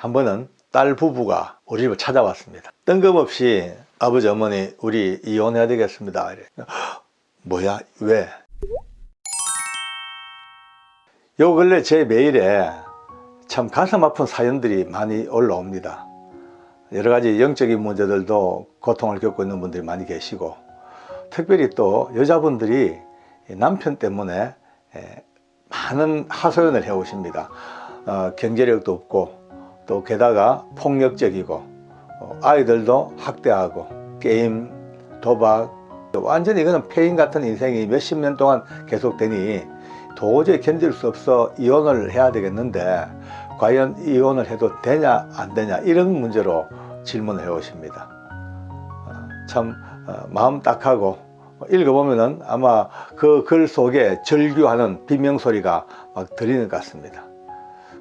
한 번은 딸 부부가 우리 집을 찾아왔습니다. 뜬금없이 아버지 어머니 우리 이혼해야 되겠습니다. 이래. 뭐야 왜? 요 근래 제 메일에 참 가슴 아픈 사연들이 많이 올라옵니다. 여러 가지 영적인 문제들도 고통을 겪고 있는 분들이 많이 계시고, 특별히 또 여자분들이 남편 때문에 많은 하소연을 해오십니다. 경제력도 없고 또 게다가 폭력적이고 아이들도 학대하고 게임, 도박, 완전히 이거는 폐인 같은 인생이 몇십 년 동안 계속되니 도저히 견딜 수 없어 이혼을 해야 되겠는데 과연 이혼을 해도 되냐 안 되냐 이런 문제로 질문을 해 오십니다. 참 마음 딱하고 읽어보면은 아마 그 글 속에 절규하는 비명소리가 막 들리는 것 같습니다.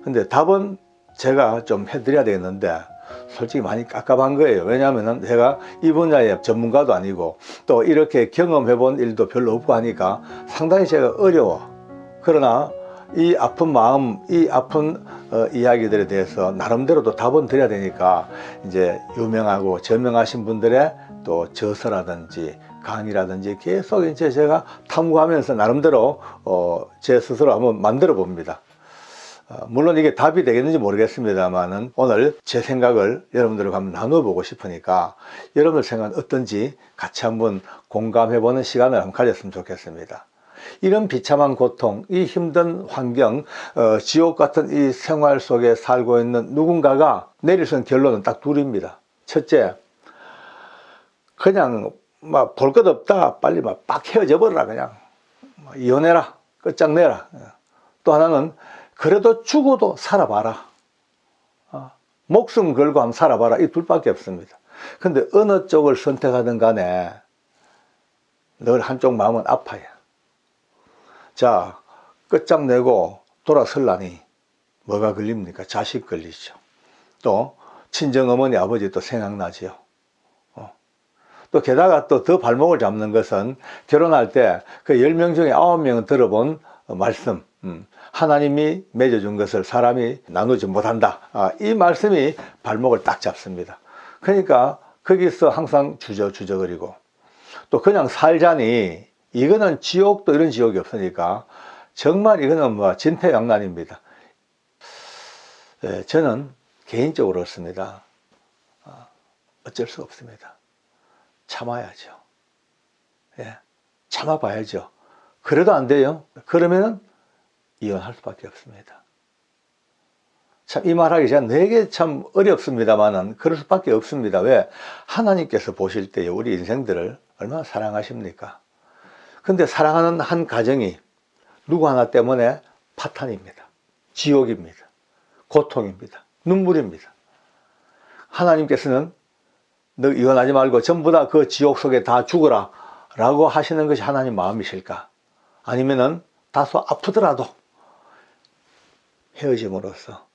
근데 답은 제가 좀 해드려야 되겠는데 솔직히 많이 깝깝한 거예요. 왜냐하면 제가 이 분야의 전문가도 아니고 또 이렇게 경험해 본 일도 별로 없고 하니까 상당히 제가 어려워. 그러나 이 아픈 마음, 이 아픈 이야기들에 대해서 나름대로도 답은 드려야 되니까 이제 유명하고 저명하신 분들의 또 저서라든지 강의라든지 계속 이제 제가 탐구하면서 나름대로 제 스스로 한번 만들어 봅니다. 물론 이게 답이 되겠는지 모르겠습니다만은 오늘 제 생각을 여러분들과 한번 나눠보고 싶으니까 여러분들 생각은 어떤지 같이 한번 공감해보는 시간을 한번 가졌으면 좋겠습니다. 이런 비참한 고통, 이 힘든 환경, 지옥 같은 이 생활 속에 살고 있는 누군가가 내릴 수 있는 결론은 딱 둘입니다. 첫째, 그냥 막 볼 것 없다, 빨리 막 빡 헤어져 버려라, 그냥 이혼해라, 끝장내라. 또 하나는 그래도 죽어도 살아봐라, 목숨 걸고 한번 살아봐라. 이 둘밖에 없습니다. 근데 어느 쪽을 선택하든 간에 늘 한쪽 마음은 아파요. 자, 끝장내고 돌아설라니 뭐가 걸립니까? 자식 걸리죠. 또 친정어머니 아버지 또 생각나지요. 또 게다가 또 더 발목을 잡는 것은 결혼할 때 그 10명 중에 9명은 들어본 말씀, 하나님이 맺어준 것을 사람이 나누지 못한다. 이 말씀이 발목을 딱 잡습니다. 그러니까 거기서 항상 주저주저거리고 또 그냥 살자니 이거는 지옥도 이런 지옥이 없으니까 정말 이거는 뭐 진퇴양난입니다. 저는 개인적으로 그렇습니다. 어쩔 수 없습니다. 참아야죠. 참아봐야죠. 그래도 안 돼요. 그러면은 이혼할 수밖에 없습니다. 참 이 말하기 제가 되게 참 어렵습니다만은 그럴 수밖에 없습니다. 왜? 하나님께서 보실 때 우리 인생들을 얼마나 사랑하십니까? 근데 사랑하는 한 가정이 누구 하나 때문에 파탄입니다. 지옥입니다. 고통입니다. 눈물입니다. 하나님께서는 너 이혼하지 말고 전부 다 그 지옥 속에 다 죽어라 라고 하시는 것이 하나님 마음이실까? 아니면은 다소 아프더라도 헤어짐으로써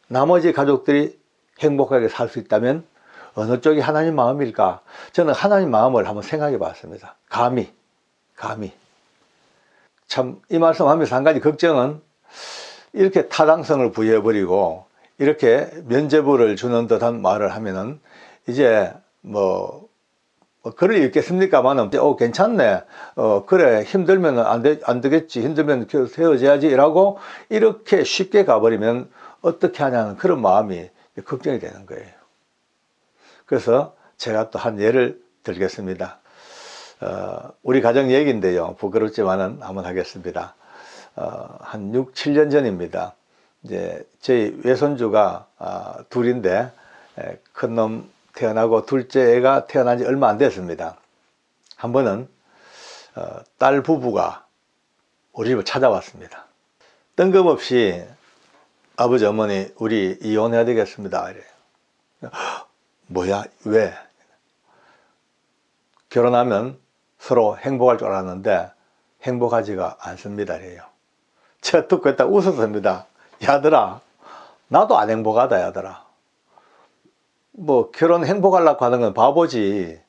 나머지 가족들이 행복하게 살 수 있다면 어느 쪽이 하나님 마음일까? 저는 하나님 마음을 한번 생각해 봤습니다. 감히 참 이 말씀하면서 한 가지 걱정은 이렇게 타당성을 부여해버리고 이렇게 면죄부를 주는 듯한 말을 하면은 이제 뭐 그럴 일 있겠습니까만은 괜찮네, 그래 힘들면 안 되겠지, 힘들면 헤어져야지 라고 이렇게 쉽게 가버리면 어떻게 하냐는 그런 마음이 걱정이 되는 거예요. 그래서 제가 또 한 예를 들겠습니다. 우리 가정 얘기인데요, 부끄럽지만은 한번 하겠습니다. 한 6, 7년 전입니다. 이제 저희 외손주가 둘인데 큰 놈 태어나고 둘째 애가 태어난 지 얼마 안 됐습니다. 한 번은 딸 부부가 우리 집을 찾아왔습니다. 뜬금없이 아버지 어머니 우리 이혼해야 되겠습니다. 이래. 뭐야 왜? 결혼하면 서로 행복할 줄 알았는데 행복하지가 않습니다. 이래요. 제가 듣고 있다 웃었습니다. 야들아, 나도 안 행복하다 야들아. 뭐 결혼 행복하려고 하는 건 바보지.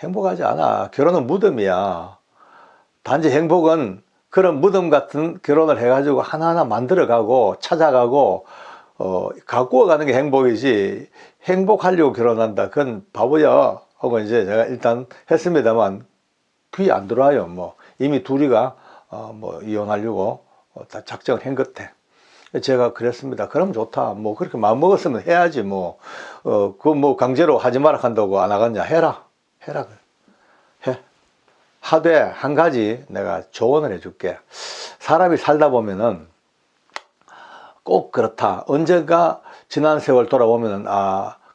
행복하지 않아. 결혼은 무덤이야. 단지 행복은 그런 무덤 같은 결혼을 해가지고 하나하나 만들어가고 찾아가고 가꾸어 가는 게 행복이지 행복하려고 결혼한다 그건 바보야 하고 이제 제가 일단 했습니다만 귀에 안 들어와요. 뭐 이미 둘이가 뭐 이혼하려고 다 작정을 한 것 같아. 제가 그랬습니다. 그럼 좋다. 뭐 그렇게 마음 먹었으면 해야지 뭐. 그거 뭐 강제로 하지 마라 한다고 안 하겠냐. 해라. 해라. 해. 하되 한 가지 내가 조언을 해줄게. 사람이 살다 보면은 꼭 그렇다. 언젠가 지난 세월 돌아보면은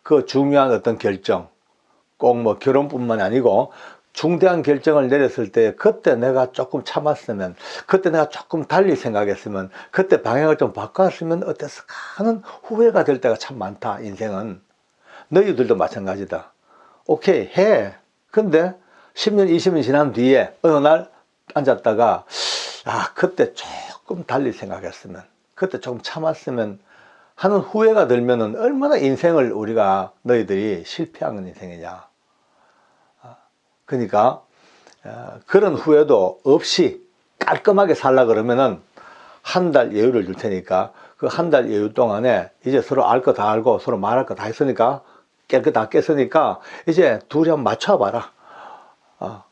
그 중요한 어떤 결정, 꼭 뭐 결혼뿐만이 아니고 중대한 결정을 내렸을 때 그때 내가 조금 참았으면, 그때 내가 조금 달리 생각했으면, 그때 방향을 좀 바꿨으면 어땠을까 하는 후회가 될 때가 참 많다. 인생은. 너희들도 마찬가지다. 오케이 해. 근데 10년 20년 지난 뒤에 어느 날 앉았다가 그때 조금 달리 생각했으면, 그때 조금 참았으면 하는 후회가 들면은 얼마나 인생을 우리가 너희들이 실패한 인생이냐. 그러니까 그런 후회도 없이 깔끔하게 살라 그러면은 한 달 여유를 줄 테니까 그 한 달 여유 동안에 이제 서로 알 거 다 알고 서로 말할 거 다 했으니까 깰 거 다 깼으니까 이제 둘이 한번 맞춰봐라.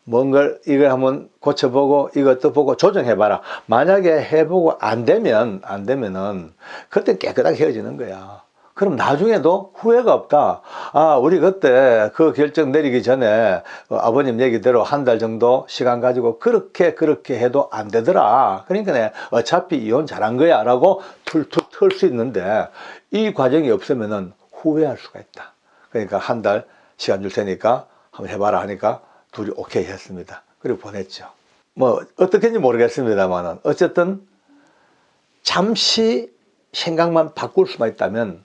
뭔가 이걸 한번 고쳐보고 이것도 보고 조정해봐라. 만약에 해보고 안 되면은 그때 깨끗하게 헤어지는 거야. 그럼 나중에도 후회가 없다. 우리 그때 그 결정 내리기 전에 아버님 얘기대로 한 달 정도 시간 가지고 그렇게 해도 안 되더라. 그러니까 어차피 이혼 잘한 거야 라고 툴툴 털 수 있는데 이 과정이 없으면은 후회할 수가 있다. 그러니까 한 달 시간 줄 테니까 한번 해봐라 하니까 둘이 오케이 했습니다. 그리고 보냈죠. 뭐 어떻게인지 모르겠습니다만은 어쨌든 잠시 생각만 바꿀 수만 있다면,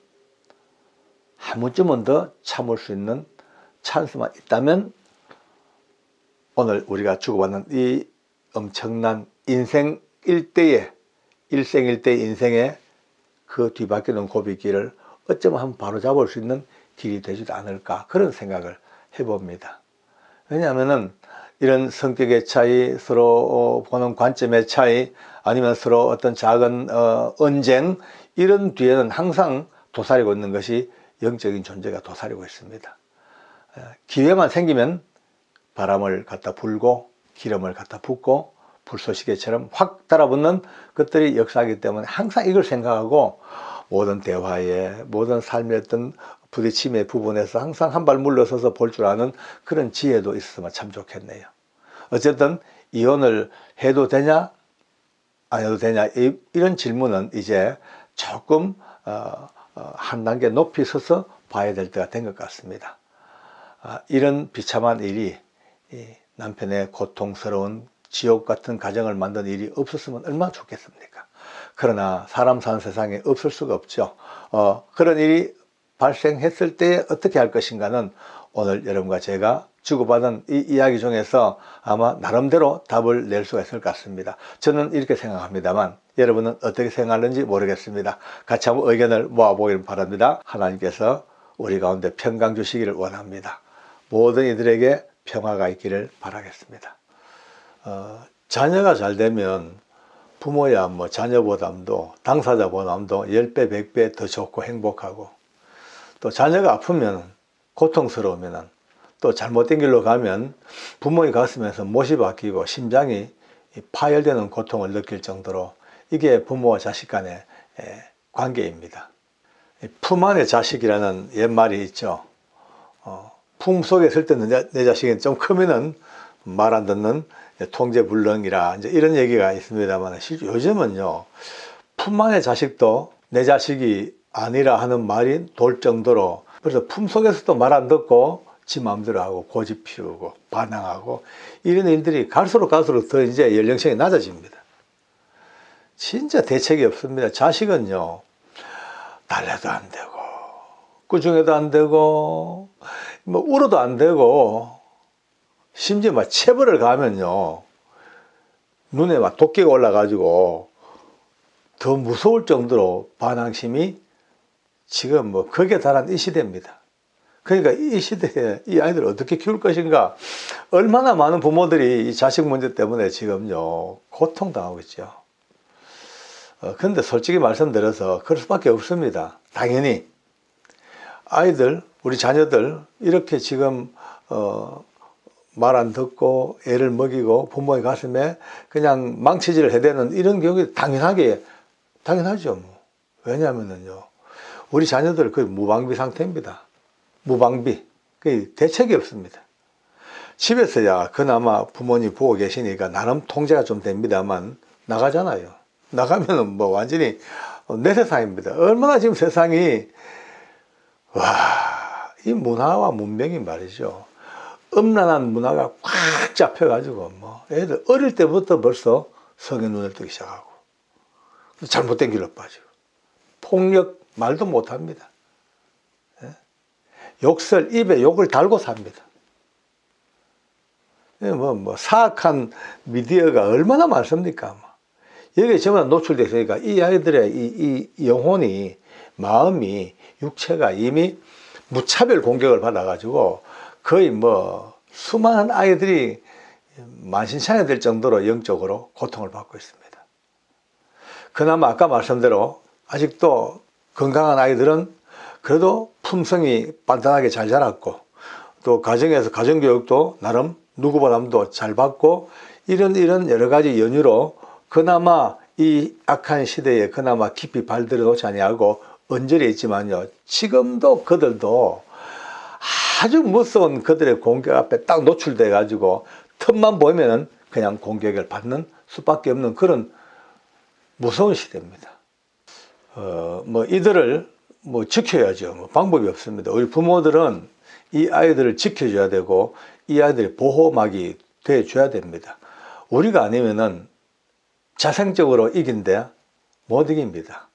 한 번쯤은 더 참을 수 있는 찬스만 있다면 오늘 우리가 주고받는 이 엄청난 인생 일생일대 인생의 그 뒤바뀌는 고비길을 어쩌면 한번 바로 잡을 수 있는 길이 되지도 않을까, 그런 생각을 해봅니다. 왜냐하면은 이런 성격의 차이, 서로 보는 관점의 차이, 아니면 서로 어떤 작은 언쟁, 이런 뒤에는 항상 도사리고 있는 것이 영적인 존재가 도사리고 있습니다. 기회만 생기면 바람을 갖다 불고 기름을 갖다 붓고 불쏘시개처럼 확 달아붙는 것들이 역사이기 때문에 항상 이걸 생각하고 모든 대화에, 모든 삶의 어떤 부딪힘의 부분에서 항상 한 발 물러서서 볼 줄 아는 그런 지혜도 있었으면 참 좋겠네요. 어쨌든 이혼을 해도 되냐 안 해도 되냐 이런 질문은 이제 조금 한 단계 높이 서서 봐야 될 때가 된 것 같습니다. 이런 비참한 일이, 남편의 고통스러운 지옥 같은 가정을 만든 일이 없었으면 얼마나 좋겠습니까? 그러나 사람 사는 세상에 없을 수가 없죠. 그런 일이 발생했을 때 어떻게 할 것인가는 오늘 여러분과 제가 주고받은 이 이야기 중에서 아마 나름대로 답을 낼 수가 있을 것 같습니다. 저는 이렇게 생각합니다만 여러분은 어떻게 생각하는지 모르겠습니다. 같이 한번 의견을 모아보기를 바랍니다. 하나님께서 우리 가운데 평강 주시기를 원합니다. 모든 이들에게 평화가 있기를 바라겠습니다. 자녀가 잘 되면 부모야 뭐 자녀보담도 당사자보담도 10배 100배 더 좋고 행복하고, 또 자녀가 아프면 고통스러우면 또 잘못된 길로 가면 부모의 가슴에서 못이 박히고 심장이 파열되는 고통을 느낄 정도로 이게 부모와 자식 간의 관계입니다. 품 안의 자식이라는 옛말이 있죠. 품 속에 있을 때는 내 자식이 좀 크면은 말 안 듣는 통제불능이라 이제 이런 얘기가 있습니다만, 실제 요즘은요 품 안의 자식도 내 자식이 아니라 하는 말이 돌 정도로, 그래서 품 속에서도 말 안 듣고 지 마음대로 하고 고집 피우고 반항하고 이런 일들이 갈수록 더 이제 연령층이 낮아집니다. 진짜 대책이 없습니다. 자식은요 달래도 안 되고 꾸중해도 안 되고 뭐 울어도 안 되고, 심지어 막 체벌을 가면요 눈에 막 도끼가 올라가지고 더 무서울 정도로 반항심이 지금 뭐 극에 달한 이 시대입니다. 그러니까 이 시대에 이 아이들을 어떻게 키울 것인가, 얼마나 많은 부모들이 이 자식 문제 때문에 지금요 고통당하고 있죠. 근데 솔직히 말씀드려서 그럴 수밖에 없습니다. 당연히 아이들, 우리 자녀들 이렇게 지금 말 안 듣고 애를 먹이고 부모의 가슴에 그냥 망치질을 해대는 이런 경우가 당연하죠. 뭐. 왜냐하면요, 우리 자녀들 거의 무방비 상태입니다. 무방비. 거의 대책이 없습니다. 집에서야 그나마 부모님 보고 계시니까 나름 통제가 좀 됩니다만 나가잖아요. 나가면은 뭐 완전히 내 세상입니다. 얼마나 지금 세상이, 이 문화와 문명이 말이죠. 음란한 문화가 꽉 잡혀가지고 뭐 애들 어릴 때부터 벌써 성에 눈을 뜨기 시작하고 잘못된 길로 빠지고 폭력 말도 못합니다. 욕설 입에 욕을 달고 삽니다. 사악한 미디어가 얼마나 많습니까? 여기에 전부 다 노출되어 있으니까 이 아이들의 이 영혼이, 마음이, 육체가 이미 무차별 공격을 받아가지고 거의 수많은 아이들이 만신창이 될 정도로 영적으로 고통을 받고 있습니다. 그나마 아까 말씀대로 아직도 건강한 아이들은 그래도 품성이 단단하게 잘 자랐고 또 가정에서 가정교육도 나름 누구보다도 잘 받고 이런 여러 가지 연유로 그나마 이 악한 시대에 그나마 깊이 발들여 놓지 아니하고 언저리에 있지만요, 지금도 그들도 아주 무서운 그들의 공격 앞에 딱 노출돼 가지고 틈만 보이면은 그냥 공격을 받는 수밖에 없는 그런 무서운 시대입니다. 이들을 지켜야죠. 방법이 없습니다. 우리 부모들은 이 아이들을 지켜줘야 되고 이 아이들이 보호막이 돼줘야 됩니다. 우리가 아니면은 자생적으로 이긴데 못 이깁니다.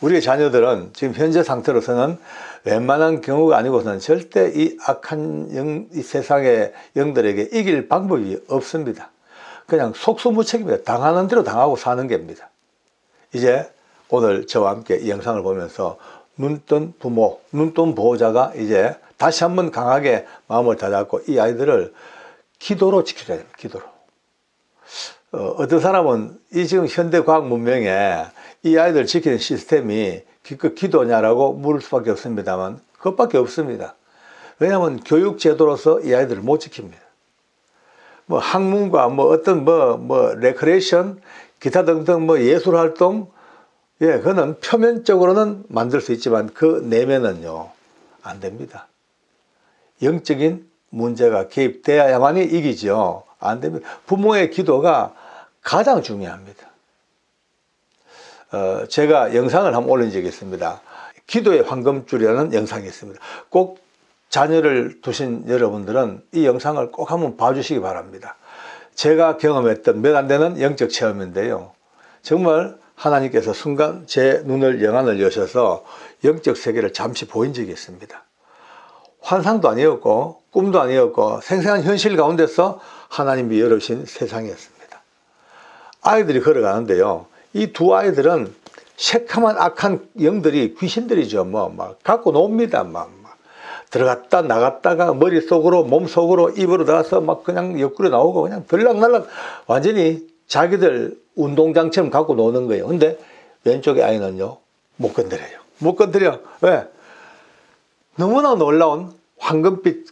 우리의 자녀들은 지금 현재 상태로서는 웬만한 경우가 아니고서는 절대 이 악한 이 세상의 영들에게 이길 방법이 없습니다. 그냥 속수무책입니다. 당하는 대로 당하고 사는 겁니다. 이제 오늘 저와 함께 이 영상을 보면서 눈뜬 부모, 눈뜬 보호자가 이제 다시 한번 강하게 마음을 다잡고 이 아이들을 기도로 지켜줘야 됩니다. 기도로. 어떤 사람은 이 지금 현대 과학 문명에 이 아이들 지키는 시스템이 기도냐라고 물을 수밖에 없습니다만 그것밖에 없습니다. 왜냐하면 교육 제도로서 이 아이들을 못 지킵니다. 학문과 어떤 레크레이션 기타 등등 예술 활동, 그거는 표면적으로는 만들 수 있지만 그 내면은요 안 됩니다. 영적인 문제가 개입돼야만이 이기죠. 안 됩니다. 부모의 기도가 가장 중요합니다. 제가 영상을 한번 올린 적이 있습니다. 기도의 황금줄이라는 영상이 있습니다. 꼭 자녀를 두신 여러분들은 이 영상을 꼭 한번 봐주시기 바랍니다. 제가 경험했던 몇 안 되는 영적 체험인데요. 정말 하나님께서 순간 제 눈을 영안을 여셔서 영적 세계를 잠시 보인 적이 있습니다. 환상도 아니었고 꿈도 아니었고 생생한 현실 가운데서 하나님이 열어주신 세상이었습니다. 아이들이 걸어가는데요. 이 두 아이들은 새카만 악한 영들이 귀신들이죠. 갖고 놉니다. 들어갔다 나갔다가 머릿속으로 몸속으로 입으로 들어가서 그냥 옆구리 나오고 그냥 들락날락 완전히 자기들 운동장처럼 갖고 노는 거예요. 근데 왼쪽의 아이는요 못 건드려요. 못 건드려. 왜? 너무나 놀라운 황금빛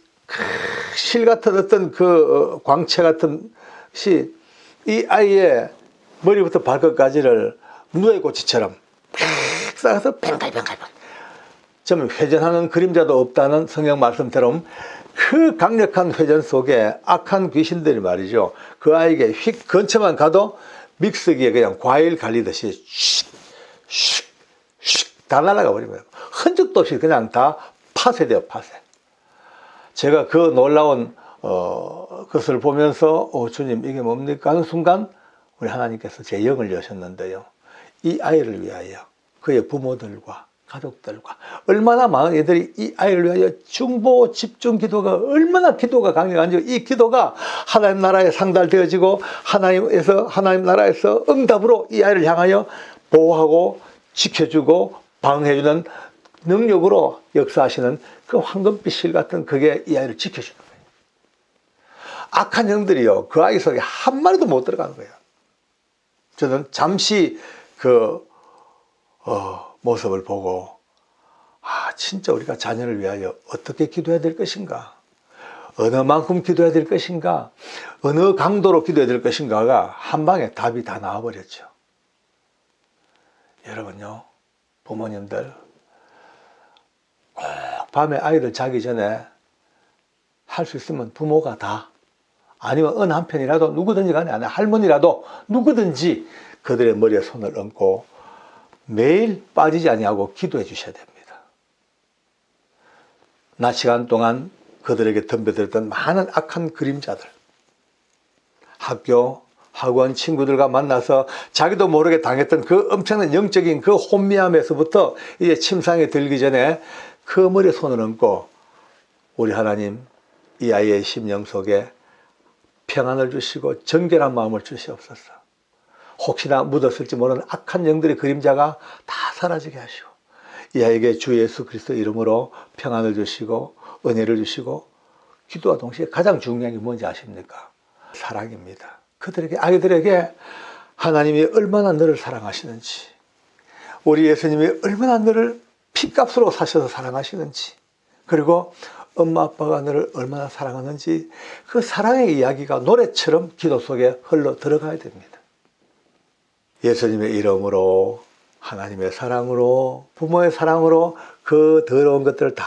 실 같은 어떤 그 광채 같은 시 이 아이의 머리부터 발끝까지를 누에 고치처럼 쌓아서 뱅갈뱅갈 좀 회전하는 그림자도 없다는 성경 말씀처럼 그 강력한 회전 속에 악한 귀신들이 말이죠. 그 아이에게 휙 근처만 가도 믹서기에 그냥 과일 갈리듯이 슉슉슉 다 날아가 버립니다. 흔적도 없이 그냥 다 파쇄돼요. 파쇄. 제가 그 놀라운 것을 보면서 주님 이게 뭡니까 하는 순간 우리 하나님께서 제 영을 여셨는데요. 이 아이를 위하여 그의 부모들과 가족들과 얼마나 많은 이들이 이 아이를 위하여 중보 집중 기도가 얼마나 기도가 강력한지 이 기도가 하나님 나라에 상달되어지고 하나님 나라에서 응답으로 이 아이를 향하여 보호하고 지켜주고 방어해주는 능력으로 역사하시는 그 황금빛 실 같은 그게 이 아이를 지켜주는 거예요. 악한 영들이요 그 아이 속에 한 마리도 못 들어가는 거예요. 저는 잠시 그 모습을 보고 진짜 우리가 자녀를 위하여 어떻게 기도해야 될 것인가, 어느 만큼 기도해야 될 것인가, 어느 강도로 기도해야 될 것인가가 한 방에 답이 다 나와버렸죠. 여러분요, 부모님들 꼭 밤에 아이들 자기 전에 할 수 있으면 부모가 다, 아니면 어느 한편이라도 누구든지 간에, 아니 할머니라도 누구든지 그들의 머리에 손을 얹고 매일 빠지지 아니하고 기도해 주셔야 됩니다. 낮 시간 동안 그들에게 덤벼들었던 많은 악한 그림자들, 학교, 학원 친구들과 만나서 자기도 모르게 당했던 그 엄청난 영적인 그 혼미함에서부터 이제 침상에 들기 전에 그 머리에 손을 얹고, 우리 하나님, 이 아이의 심령 속에 평안을 주시고 정결한 마음을 주시옵소서. 혹시나 묻었을지 모르는 악한 영들의 그림자가 다 사라지게 하시고, 이 아이에게 주 예수 그리스도 이름으로 평안을 주시고 은혜를 주시고, 기도와 동시에 가장 중요한 게 뭔지 아십니까? 사랑입니다. 그들에게, 아이들에게 하나님이 얼마나 너를 사랑하시는지, 우리 예수님이 얼마나 너를 피값으로 사셔서 사랑하시는지, 그리고 엄마 아빠가 너를 얼마나 사랑하는지, 그 사랑의 이야기가 노래처럼 기도 속에 흘러 들어가야 됩니다. 예수님의 이름으로, 하나님의 사랑으로, 부모의 사랑으로 그 더러운 것들을 다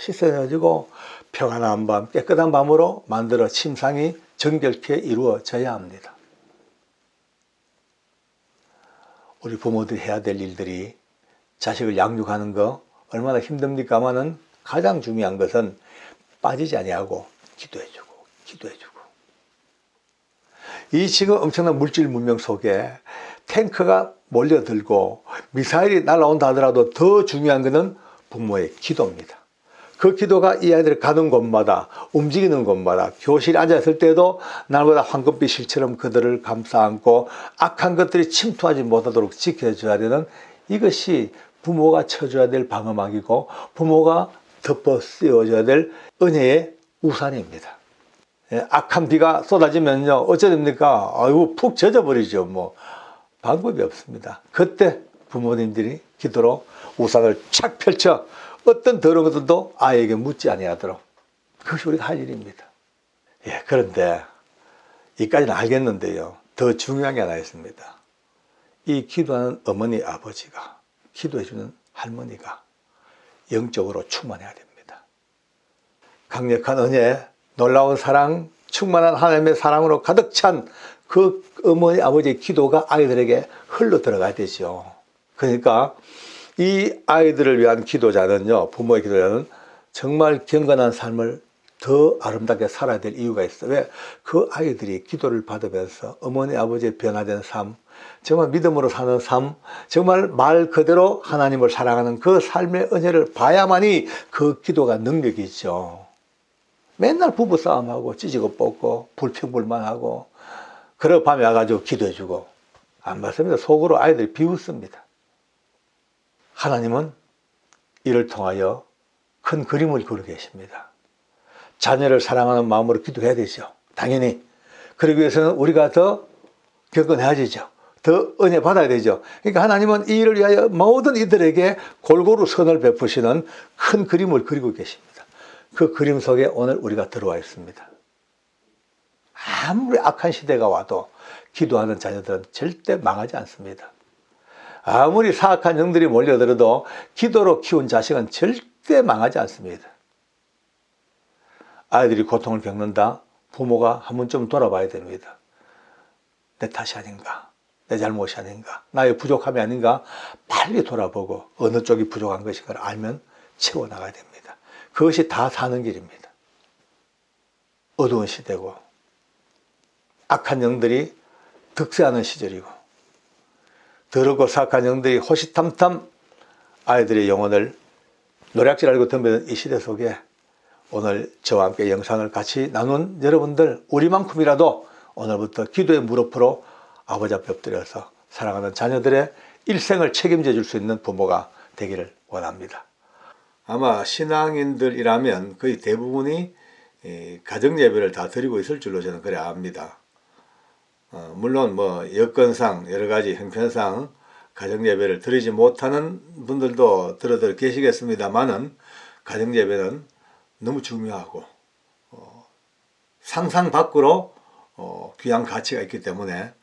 씻어내주고 평안한 밤, 깨끗한 밤으로 만들어 침상이 정결케 이루어져야 합니다. 우리 부모들이 해야 될 일들이, 자식을 양육하는 거 얼마나 힘듭니까마는 가장 중요한 것은 빠지지 아니하고 기도해주고 기도해주고. 이 지금 엄청난 물질 문명 속에 탱크가 몰려들고 미사일이 날아온다 하더라도 더 중요한 것은 부모의 기도입니다. 그 기도가 이 아이들이 가는 곳마다, 움직이는 곳마다, 교실에 앉았을 때도 날보다 황금빛 실처럼 그들을 감싸 안고 악한 것들이 침투하지 못하도록 지켜줘야 되는, 이것이 부모가 쳐줘야 될 방어막이고 부모가 덮어 씌워줘야 될 은혜의 우산입니다. 악한 비가 쏟아지면요, 어찌 됩니까? 아이고, 푹 젖어버리죠. 뭐 방법이 없습니다. 그때 부모님들이 기도로 우산을 착 펼쳐 어떤 더러운 것들도 아이에게 묻지 아니하도록, 그것이 우리가 할 일입니다. 그런데 이까지는 알겠는데요, 더 중요한 게 하나 있습니다. 이 기도하는 어머니 아버지가, 기도해주는 할머니가 영적으로 충만해야 됩니다. 강력한 은혜, 놀라운 사랑, 충만한 하나님의 사랑으로 가득 찬 그 어머니 아버지의 기도가 아이들에게 흘러 들어가야 되죠. 그러니까 이 아이들을 위한 기도자는요, 부모의 기도자는 정말 경건한 삶을 더 아름답게 살아야 될 이유가 있어요. 왜? 그 아이들이 기도를 받으면서 어머니 아버지의 변화된 삶, 정말 믿음으로 사는 삶, 정말 말 그대로 하나님을 사랑하는 그 삶의 은혜를 봐야만이 그 기도가 능력이 있죠. 맨날 부부싸움하고 찌지고 뽑고 불평불만하고, 그러고 밤에 와가지고 기도해주고, 안 받습니다. 속으로 아이들이 비웃습니다. 하나님은 이를 통하여 큰 그림을 그리고 계십니다. 자녀를 사랑하는 마음으로 기도해야 되죠. 당연히. 그러기 위해서는 우리가 더 경건해야죠. 더 은혜 받아야 되죠. 그러니까 하나님은 이 일을 위하여 모든 이들에게 골고루 선을 베푸시는 큰 그림을 그리고 계십니다. 그 그림 속에 오늘 우리가 들어와 있습니다. 아무리 악한 시대가 와도 기도하는 자녀들은 절대 망하지 않습니다. 아무리 사악한 영들이 몰려들어도 기도로 키운 자식은 절대 망하지 않습니다. 아이들이 고통을 겪는다? 부모가 한 번쯤 돌아봐야 됩니다. 내 탓이 아닌가? 내 잘못이 아닌가? 나의 부족함이 아닌가? 빨리 돌아보고 어느 쪽이 부족한 것인가를 알면 채워나가야 됩니다. 그것이 다 사는 길입니다. 어두운 시대고 악한 영들이 득세하는 시절이고 더럽고 사악한 영들이 호시탐탐 아이들의 영혼을 노략질 알고 덤비는 이 시대 속에 오늘 저와 함께 영상을 같이 나눈 여러분들, 우리만큼이라도 오늘부터 기도의 무릎으로 아버지 앞에 엎드려서 사랑하는 자녀들의 일생을 책임져 줄 수 있는 부모가 되기를 원합니다. 아마 신앙인들이라면 거의 대부분이 가정예배를 다 드리고 있을 줄로 저는 그래 압니다. 물론 뭐 여건상 여러 가지 형편상 가정예배를 드리지 못하는 분들도 들어들 계시겠습니다만은 가정예배는 너무 중요하고 상상 밖으로 귀한 가치가 있기 때문에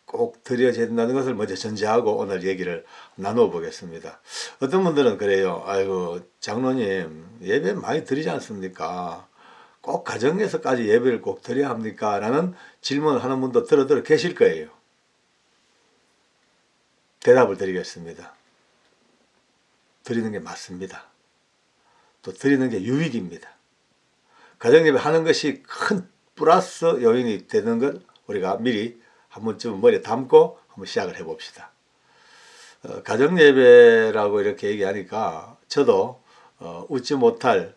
꼭 드려야 된다는 것을 먼저 전제하고 오늘 얘기를 나누어 보겠습니다. 어떤 분들은 그래요. 아이고 장로님 예배 많이 드리지 않습니까? 꼭 가정에서까지 예배를 꼭 드려야 합니까? 라는 질문을 하는 분도 들어 계실 거예요. 대답을 드리겠습니다. 드리는 게 맞습니다. 또 드리는 게 유익입니다. 가정예배 하는 것이 큰 플러스 요인이 되는 걸 우리가 미리 한 번쯤 머리에 담고 한번 시작을 해봅시다. 가정예배라고 이렇게 얘기하니까 저도 웃지 못할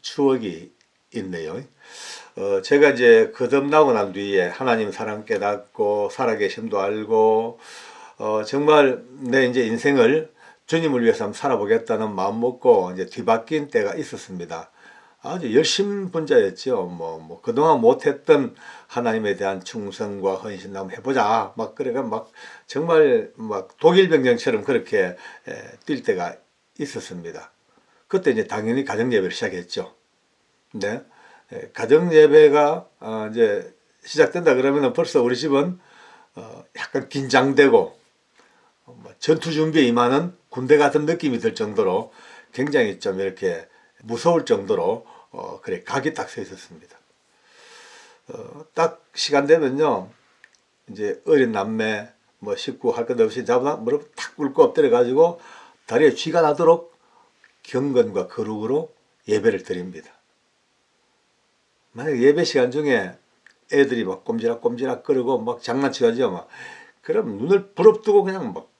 추억이 있네요. 제가 이제 거듭나고 난 뒤에 하나님 사랑 깨닫고 살아계심도 알고 정말 내 이제 인생을 주님을 위해서 한번 살아보겠다는 마음 먹고 이제 뒤바뀐 때가 있었습니다. 아주 열심분자였죠. 뭐 그동안 못했던 하나님에 대한 충성과 헌신 한번 해보자. 막 그래가 막 정말 막 독일병정처럼 그렇게 뛸 때가 있었습니다. 그때 이제 당연히 가정예배를 시작했죠. 근데 가정예배가 이제 시작된다 그러면 벌써 우리 집은 약간 긴장되고 전투 준비에 임하는 군대 같은 느낌이 들 정도로 굉장히 좀 이렇게 무서울 정도로 그래 각이 딱 서 있었습니다. 딱 시간 되면요 이제 어린 남매 뭐 식구 할 것 없이 잡아 무릎 탁 꿇고 엎드려 가지고 다리에 쥐가 나도록 경건과 거룩으로 예배를 드립니다. 만약 예배 시간 중에 애들이 막 꼼지락꼼지락 거리고 막 장난치가지고 막 그럼 눈을 부릅뜨고 그냥 막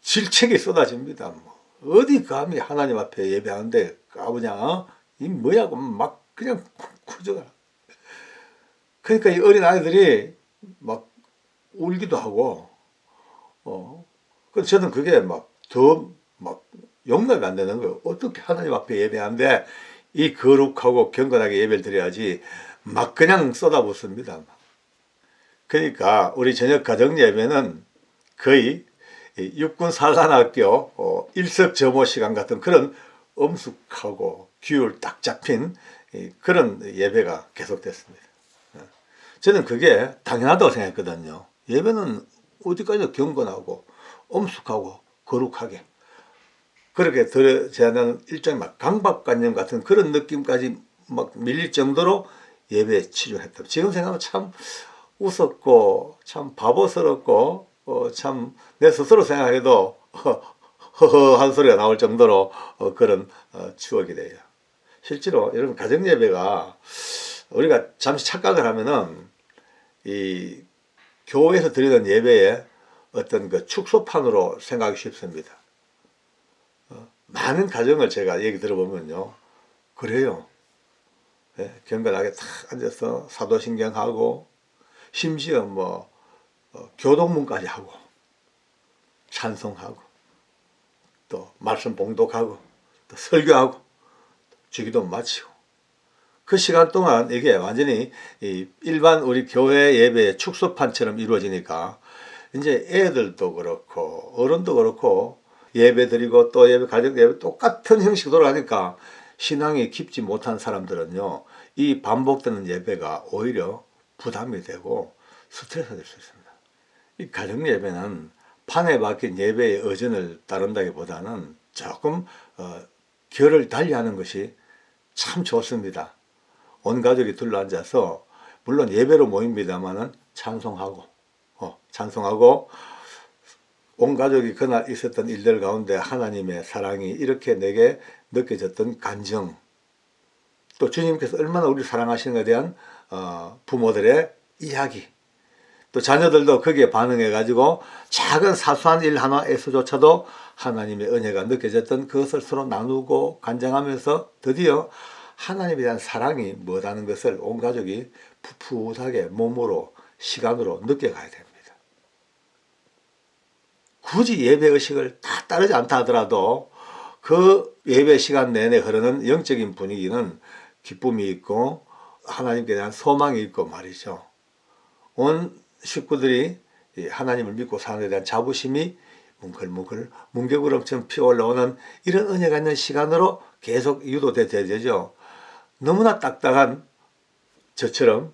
질책이 쏟아집니다. 어디 감히 하나님 앞에 예배하는데 까부냐? 이 뭐야? 막 그냥 구조가. 그러니까 이 어린 아이들이 막 울기도 하고, 그래서 저는 그게 막 용납이 안 되는 거예요. 어떻게 하나님 앞에 예배하는데 이 거룩하고 경건하게 예배를 드려야지 막 그냥 쏟아붓습니다. 그러니까 우리 저녁 가정 예배는 거의 육군사관학교 일석점호 시간 같은 그런 엄숙하고 규율 딱 잡힌 그런 예배가 계속됐습니다. 저는 그게 당연하다고 생각했거든요. 예배는 어디까지나 경건하고 엄숙하고 거룩하게 그렇게 드려야하는 일종의 막 강박관념 같은 그런 느낌까지 막 밀릴 정도로 예배에 치중했다. 지금 생각하면 참 웃었고 참 바보스럽고 참 내 스스로 생각해도 허허한 소리가 나올 정도로 그런 추억이 돼요. 실제로 여러분 가정예배가 우리가 잠시 착각을 하면은 이 교회에서 드리는 예배의 어떤 그 축소판으로 생각하기 쉽습니다. 많은 가정을 제가 얘기 들어보면요 그래요. 네, 경건하게 탁 앉아서 사도신경하고 심지어 뭐 교동문까지 하고 찬송하고 또 말씀 봉독하고 또 설교하고 주기도 마치고 그 시간 동안 이게 완전히 일반 우리 교회 예배의 축소판처럼 이루어지니까 이제 애들도 그렇고 어른도 그렇고 예배 드리고 또 예배 가정 예배 똑같은 형식으로 돌아가니까 신앙이 깊지 못한 사람들은요 이 반복되는 예배가 오히려 부담이 되고 스트레스가 될 수 있습니다. 이 가정 예배는 판에 박힌 예배의 의전을 따른다기보다는 조금 결을 달리하는 것이 참 좋습니다. 온 가족이 둘러앉아서 물론 예배로 모입니다만은 찬송하고 온 가족이 그날 있었던 일들 가운데 하나님의 사랑이 이렇게 내게 느껴졌던 감정 또 주님께서 얼마나 우리를 사랑하시는 것에 대한 부모들의 이야기 또 자녀들도 거기에 반응해 가지고 작은 사소한 일 하나에서조차도 하나님의 은혜가 느껴졌던 그것을 서로 나누고 간증하면서 드디어 하나님에 대한 사랑이 뭐라는 것을 온 가족이 풋풋하게 몸으로 시간으로 느껴가야 됩니다. 굳이 예배의식을 다 따르지 않다 하더라도 그 예배 시간 내내 흐르는 영적인 분위기는 기쁨이 있고 하나님께 대한 소망이 있고 말이죠. 온 식구들이 이 하나님을 믿고 사는 데 대한 자부심이 뭉글뭉글 문개구름처럼 피어올라오는 이런 은혜가 있는 시간으로 계속 유도돼야 되죠. 너무나 딱딱한 저처럼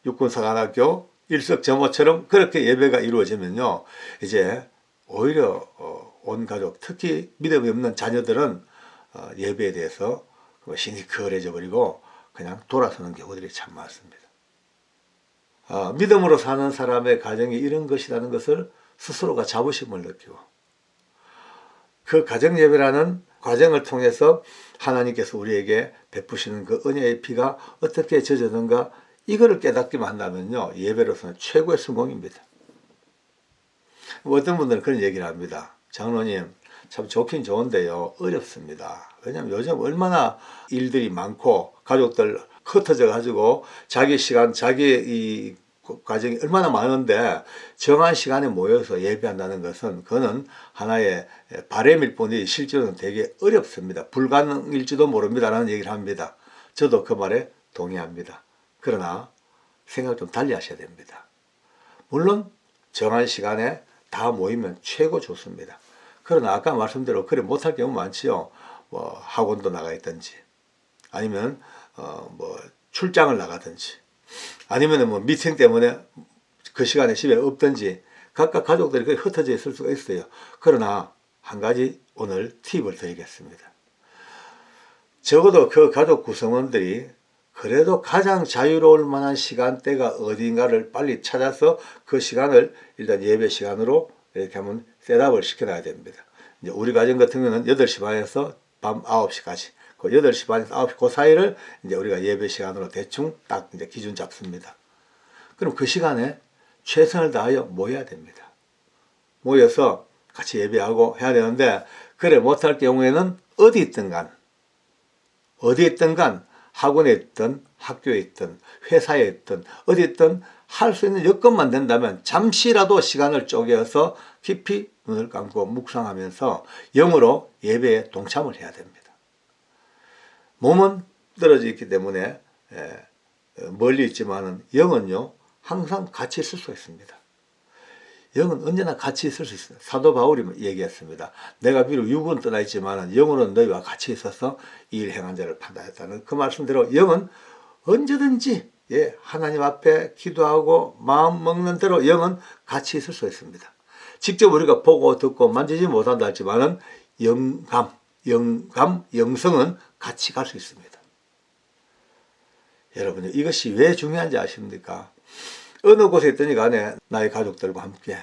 육군사관학교 일석점호처럼 그렇게 예배가 이루어지면요, 이제 오히려 온 가족, 특히 믿음이 없는 자녀들은 예배에 대해서 시니컬해져 버리고 그냥 돌아서는 경우들이 참 많습니다. 믿음으로 사는 사람의 가정이 이런 것이라는 것을 스스로가 자부심을 느끼고, 그 가정예배라는 과정을 통해서 하나님께서 우리에게 베푸시는 그 은혜의 피가 어떻게 젖었는가, 이거를 깨닫기만 한다면요, 예배로서는 최고의 성공입니다. 어떤 분들은 그런 얘기를 합니다. 장로님, 참 좋긴 좋은데요, 어렵습니다. 왜냐하면 요즘 얼마나 일들이 많고 가족들 흩어져 가지고 자기 시간, 자기 이 과정이 얼마나 많은데 정한 시간에 모여서 예배한다는 것은 그거는 하나의 바람일 뿐이지 실제로는 되게 어렵습니다. 불가능일지도 모릅니다라는 얘기를 합니다. 저도 그 말에 동의합니다. 그러나 생각 좀 달리 하셔야 됩니다. 물론 정한 시간에 다 모이면 최고 좋습니다. 그러나 아까 말씀대로 그래 못할 경우 많지요. 뭐 학원도 나가 있든지, 아니면 뭐 출장을 나가든지, 아니면 뭐 미팅 때문에 그 시간에 집에 없든지 각각 가족들이 그렇게 흩어져 있을 수가 있어요. 그러나 한 가지 오늘 팁을 드리겠습니다. 적어도 그 가족 구성원들이 그래도 가장 자유로울 만한 시간대가 어딘가를 빨리 찾아서 그 시간을 일단 예배 시간으로 이렇게 한번 셋업을 시켜놔야 됩니다. 이제 우리 가정 같은 경우는 8시 반에서 밤 9시까지, 그 8시 반에서 9시 그 사이를 이제 우리가 예배 시간으로 대충 딱 이제 기준 잡습니다. 그럼 그 시간에 최선을 다하여 모여야 됩니다. 모여서 같이 예배하고 해야 되는데, 그래 못할 경우에는 어디 있든 간 학원에 있든 학교에 있든 회사에 있든 어디 있든 할 수 있는 여건만 된다면 잠시라도 시간을 쪼개서 깊이 눈을 감고 묵상하면서 영으로 예배에 동참을 해야 됩니다. 몸은 떨어져 있기 때문에 멀리 있지만은 영은요 항상 같이 있을 수 있습니다. 영은 언제나 같이 있을 수 있습니다. 사도 바울이 얘기했습니다. 내가 비록 육은 떠나 있지만 영으로는 너희와 같이 있어서 이 일 행한 자를 판단했다는 그 말씀대로 영은 언제든지 하나님 앞에 기도하고 마음 먹는 대로 영은 같이 있을 수 있습니다. 직접 우리가 보고 듣고 만지지 못한다 했지만은 영성은 같이 갈 수 있습니다. 여러분, 이것이 왜 중요한지 아십니까? 어느 곳에 있든지 간에 나의 가족들과 함께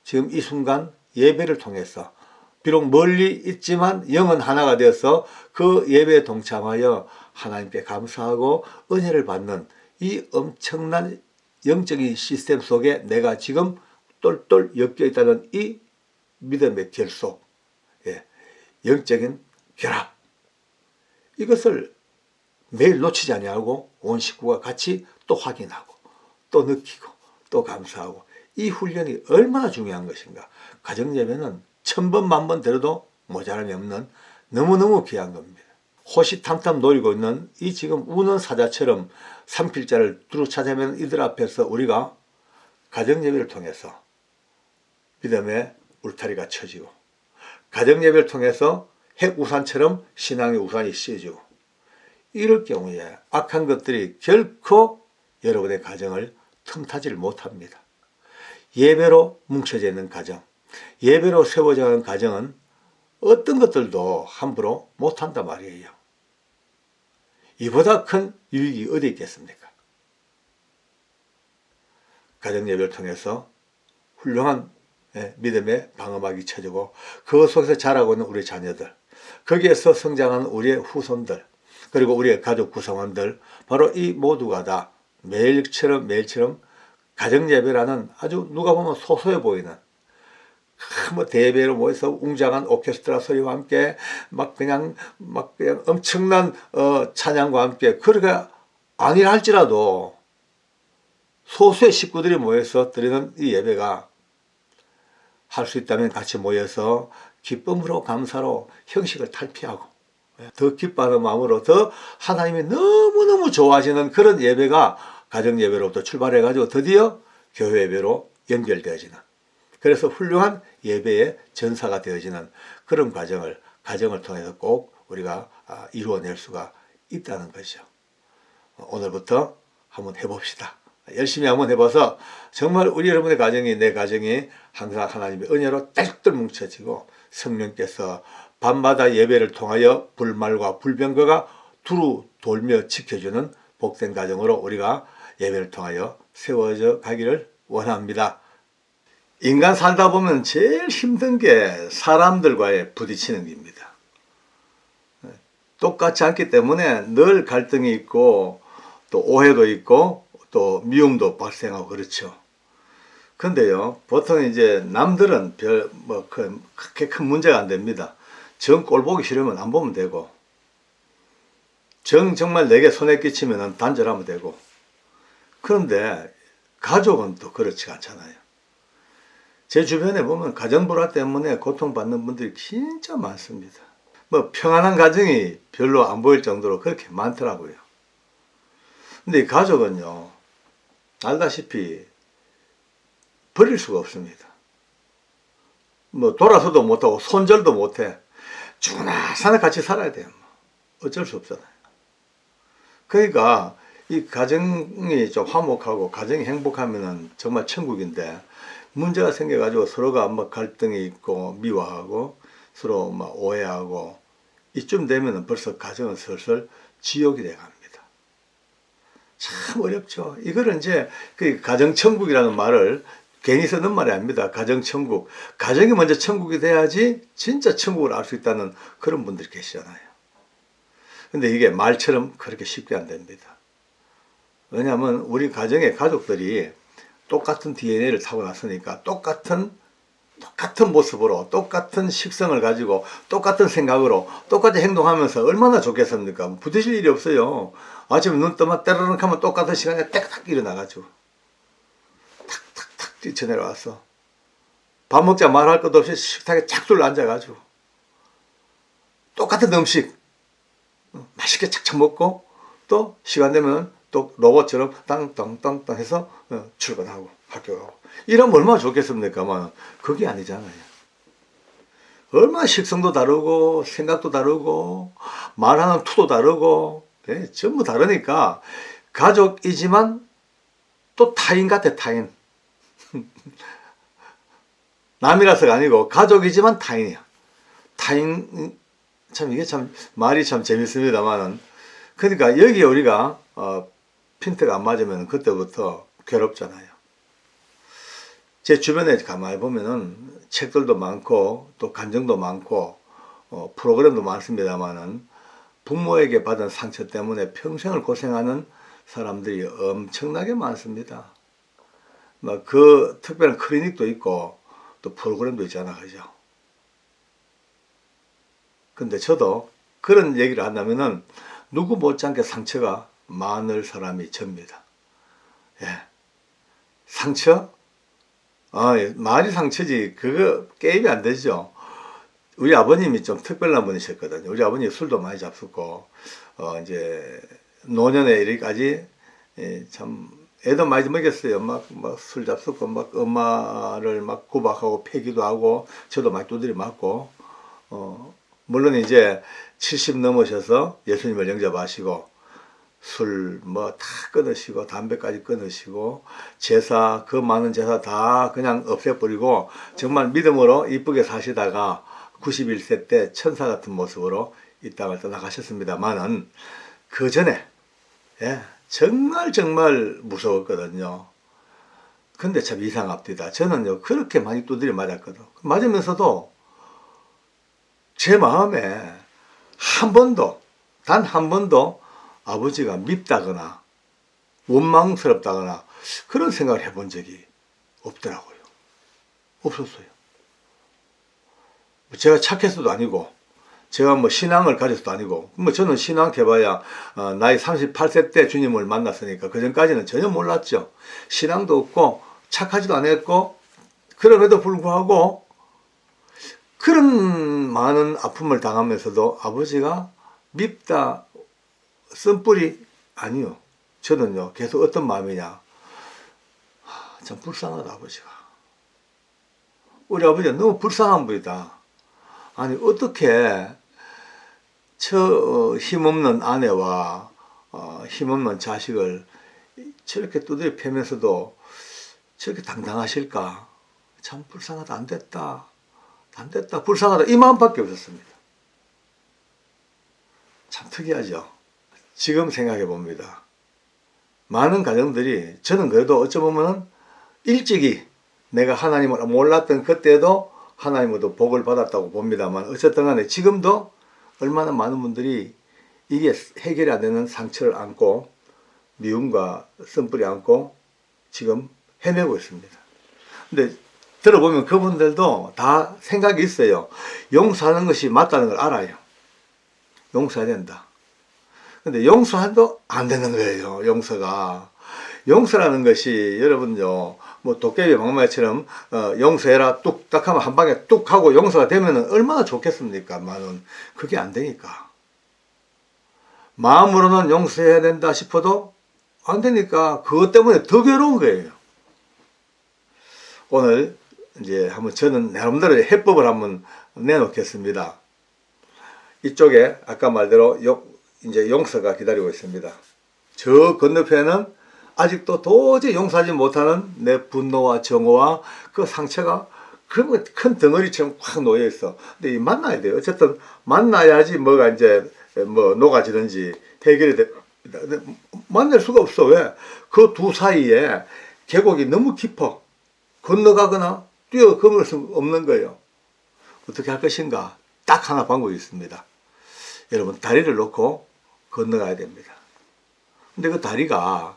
지금 이 순간 예배를 통해서 비록 멀리 있지만 영은 하나가 되어서 그 예배에 동참하여 하나님께 감사하고 은혜를 받는 이 엄청난 영적인 시스템 속에 내가 지금 똘똘 엮여 있다는 이 믿음의 결속, 영적인 결합, 이것을 매일 놓치지 아니하고 온 식구가 같이 또 확인하고 또 느끼고 또 감사하고, 이 훈련이 얼마나 중요한 것인가. 가정예배는 1000번 만번 들어도 모자람이 없는 너무너무 귀한 겁니다. 호시탐탐 노리고 있는 이 지금 우는 사자처럼 산필자를 두루 찾아내는 이들 앞에서 우리가 가정예배를 통해서 믿음의 울타리가 쳐지고, 가정예배를 통해서 핵우산처럼 신앙의 우산이 씌워지고, 이럴 경우에 악한 것들이 결코 여러분의 가정을 틈타지를 못합니다. 예배로 뭉쳐져 있는 가정, 예배로 세워져 가는 가정은 어떤 것들도 함부로 못한단 말이에요. 이보다 큰 유익이 어디 있겠습니까? 가정예배를 통해서 훌륭한 믿음의 방어막이 쳐지고, 그 속에서 자라고 있는 우리 자녀들, 거기에서 성장하는 우리의 후손들, 그리고 우리의 가족 구성원들, 바로 이 모두가 다 매일처럼 가정예배라는 아주 누가 보면 소소해 보이는 뭐 대배로 모여서 웅장한 오케스트라 소리와 함께 그냥 엄청난 찬양과 함께, 그렇게 아니라 할지라도 소수의 식구들이 모여서 드리는 이 예배가 할 수 있다면 같이 모여서 기쁨으로 감사로 형식을 탈피하고 더 기뻐하는 마음으로 더 하나님이 너무너무 좋아하시는 그런 예배가 가정예배로부터 출발해가지고 드디어 교회 예배로 연결되어지는, 그래서 훌륭한 예배의 전사가 되어지는 그런 과정을 가정을 통해서 꼭 우리가 이루어낼 수가 있다는 것이죠. 오늘부터 한번 해봅시다. 열심히 한번 해봐서 정말 우리 여러분의 가정이, 내 가정이 항상 하나님의 은혜로 똘똘 뭉쳐지고 성령께서 밤마다 예배를 통하여 불말과 불병거가 두루 돌며 지켜주는 복된 가정으로 우리가 예배를 통하여 세워져 가기를 원합니다. 인간 살다 보면 제일 힘든 게 사람들과의 부딪히는 겁니다. 똑같지 않기 때문에 늘 갈등이 있고 또 오해도 있고 또 미움도 발생하고 그렇죠. 근데요, 보통 이제 남들은 그렇게 큰 문제가 안 됩니다. 정 꼴 보기 싫으면 안 보면 되고, 정말 내게 손해 끼치면 단절하면 되고. 그런데 가족은 또 그렇지가 않잖아요. 제 주변에 보면 가정불화 때문에 고통받는 분들이 진짜 많습니다. 평안한 가정이 별로 안 보일 정도로 그렇게 많더라고요. 근데 이 가족은요, 알다시피 버릴 수가 없습니다. 돌아서도 못하고 손절도 못해. 죽으나 사나 같이 살아야 돼요. 어쩔 수 없잖아요. 그러니까 이 가정이 좀 화목하고 가정이 행복하면 정말 천국인데, 문제가 생겨가지고 서로가 갈등이 있고 미워하고 서로 오해하고 이쯤 되면 벌써 가정은 슬슬 지옥이 돼갑니다. 참 어렵죠. 이거를 이제 그 가정천국이라는 말을 괜히 쓰는 말이 아닙니다. 가정천국. 가정이 먼저 천국이 돼야지 진짜 천국을 알 수 있다는 그런 분들이 계시잖아요. 근데 이게 말처럼 그렇게 쉽게 안 됩니다. 왜냐하면 우리 가정의 가족들이 똑같은 DNA를 타고 났으니까 똑같은 모습으로 똑같은 식성을 가지고 똑같은 생각으로 똑같이 행동하면서 얼마나 좋겠습니까? 부딪힐 일이 없어요. 아침에 눈 뜨면 때르륵 하면 똑같은 시간에 딱 일어나가지고 탁탁탁 뛰쳐내려와서 밥 먹자 말할 것도 없이 식탁에 착둘러 앉아가지고 똑같은 음식 맛있게 착착 먹고 또 시간 되면 또 로봇처럼 땅땅땅땅 해서 출근하고 학교 가고 이러면 얼마나 좋겠습니까만 그게 아니잖아요. 얼마나 식성도 다르고 생각도 다르고 말하는 투도 다르고 전부 다르니까 가족이지만 또 타인 같아. 타인. 남이라서가 아니고 가족이지만 타인이야. 타인. 참 이게 참 말이 참 재밌습니다만은, 그러니까 여기에 우리가 핀트가 안 맞으면 그때부터 괴롭잖아요. 제 주변에 가만히 보면은 책들도 많고 또 간증도 많고 프로그램도 많습니다만은 부모에게 받은 상처 때문에 평생을 고생하는 사람들이 엄청나게 많습니다. 그 특별한 클리닉도 있고 또 프로그램도 있잖아, 그죠? 근데 저도 그런 얘기를 한다면은 누구 못지않게 상처가 많을 사람이 접니다. 예. 상처? 말이 상처지. 그거 게임이 안 되죠. 우리 아버님이 좀 특별한 분이셨거든요. 우리 아버님이 술도 많이 잡수고, 이제, 노년에 이르기까지, 참, 애도 많이 먹였어요. 술 잡수고, 엄마를 구박하고 패기도 하고, 저도 막 두드려 맞고, 물론 이제 70 넘으셔서 예수님을 영접하시고, 술 다 끊으시고 담배까지 끊으시고 제사, 그 많은 제사 다 그냥 없애버리고 정말 믿음으로 이쁘게 사시다가 91세 때 천사 같은 모습으로 이 땅을 떠나가셨습니다만은 그 전에 정말 무서웠거든요. 근데 참 이상합니다. 저는요 그렇게 많이 두드려 맞았거든. 맞으면서도 제 마음에 단 한 번도 아버지가 밉다거나 원망스럽다거나 그런 생각을 해본 적이 없더라고요. 없었어요. 제가 착해서도 아니고 제가 신앙을 가져서도 아니고 저는 신앙 해봐야 나이 38세 때 주님을 만났으니까 그 전까지는 전혀 몰랐죠. 신앙도 없고 착하지도 않았고 그럼에도 불구하고 그런 많은 아픔을 당하면서도 아버지가 밉다 쓴뿌리 아니요. 저는요 계속 어떤 마음이냐, 참 불쌍하다 아버지가. 우리 아버지가 너무 불쌍한 분이다. 아니 어떻게 저 힘없는 아내와 힘없는 자식을 저렇게 두드려 패면서도 저렇게 당당하실까? 참 불쌍하다. 안 됐다. 안 됐다. 불쌍하다. 이 마음밖에 없었습니다. 참 특이하죠. 지금 생각해 봅니다. 많은 가정들이 저는 그래도 어쩌보면 일찍이 내가 하나님을 몰랐던 그때도 하나님으로부터 복을 받았다고 봅니다만 어쨌든 간에 지금도 얼마나 많은 분들이 이게 해결이 안 되는 상처를 안고 미움과 쓴뿌리 안고 지금 헤매고 있습니다. 근데 들어보면 그분들도 다 생각이 있어요. 용서하는 것이 맞다는 걸 알아요. 용서해야 된다. 근데 용서도 안 되는 거예요. 용서가. 용서라는 것이 여러분요, 뭐 도깨비 방망이처럼 용서해라 뚝딱 하면 한 방에 뚝 하고 용서가 되면 얼마나 좋겠습니까? 그게 안 되니까. 마음으로는 용서해야 된다 싶어도 안 되니까 그것 때문에 더 괴로운 거예요. 오늘 이제 한번 저는 나름대로 해법을 한번 내놓겠습니다. 이쪽에 아까 말대로 이제 용서가 기다리고 있습니다. 저 건너편에는 아직도 도저히 용서하지 못하는 내 분노와 정오와 그 상처가 그러면 큰 덩어리처럼 확 놓여 있어. 근데 만나야 돼요. 어쨌든 만나야지 뭐가 이제 뭐 녹아지든지 해결이 돼. 만날 수가 없어. 왜? 그 두 사이에 계곡이 너무 깊어. 건너가거나 뛰어넘을 수 없는 거예요. 어떻게 할 것인가? 딱 하나 방법이 있습니다. 여러분 다리를 놓고 건너가야 됩니다. 근데 그 다리가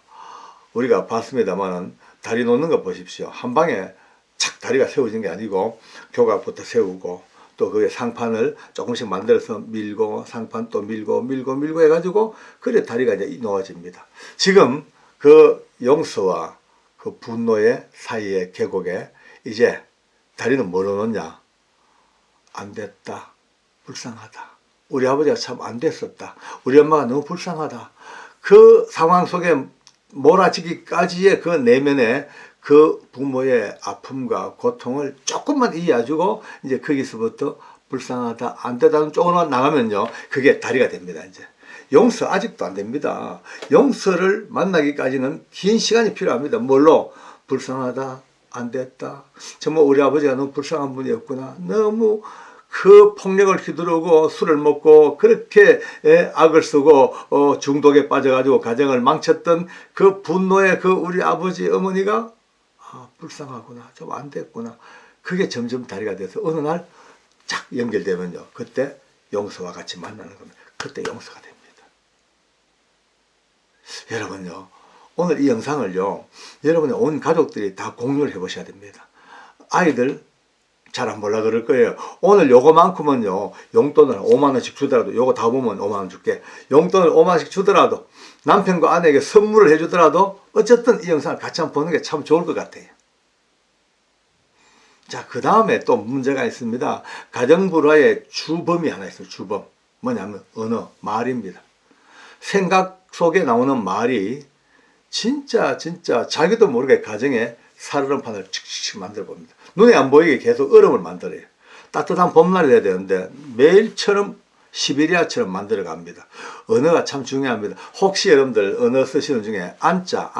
우리가 봤습니다만은 다리 놓는 거 보십시오. 한 방에 착 다리가 세워진 게 아니고 교각부터 세우고 또 그게 상판을 조금씩 만들어서 밀고 상판 또 밀고 해가지고 그래 다리가 이제 놓아집니다. 지금 그 용서와 그 분노의 사이의 계곡에 이제 다리는 뭐로 놓냐? 안 됐다. 불쌍하다. 우리 아버지가 참 안 됐었다. 우리 엄마가 너무 불쌍하다. 그 상황 속에 몰아치기까지의 그 내면에 그 부모의 아픔과 고통을 조금만 이해해주고 이제 거기서부터 불쌍하다, 안 되다는 쪽으로만 나가면요. 그게 다리가 됩니다. 이제 용서 아직도 안 됩니다. 용서를 만나기까지는 긴 시간이 필요합니다. 뭘로? 불쌍하다, 안 됐다. 정말 우리 아버지가 너무 불쌍한 분이었구나. 너무 그 폭력을 휘두르고 술을 먹고 그렇게 악을 쓰고 중독에 빠져가지고 가정을 망쳤던 그 분노의 그 우리 아버지 어머니가 불쌍하구나, 좀 안 됐구나. 그게 점점 다리가 돼서 어느 날 착 연결되면요. 그때 용서와 같이 만나는 겁니다. 그때 용서가 됩니다. 여러분요, 오늘 이 영상을요, 여러분의 온 가족들이 다 공유를 해보셔야 됩니다. 아이들 잘 안 몰라 그럴 거예요. 오늘 요거만큼은요, 용돈을 5만원씩 주더라도, 요거 다 보면 5만원 줄게. 용돈을 5만원씩 주더라도, 남편과 아내에게 선물을 해주더라도, 어쨌든 이 영상을 같이 한번 보는 게 참 좋을 것 같아요. 자, 그 다음에 또 문제가 있습니다. 가정불화의 주범이 하나 있어요. 주범. 뭐냐면, 언어, 말입니다. 생각 속에 나오는 말이 진짜 자기도 모르게 가정에 살얼음판을 칙칙 만들어 봅니다. 눈에 안 보이게 계속 얼음을 만들어요. 따뜻한 봄날이 돼야 되는데 매일처럼 시베리아처럼 만들어 갑니다. 언어가 참 중요합니다. 혹시 여러분들 언어 쓰시는 중에 안자,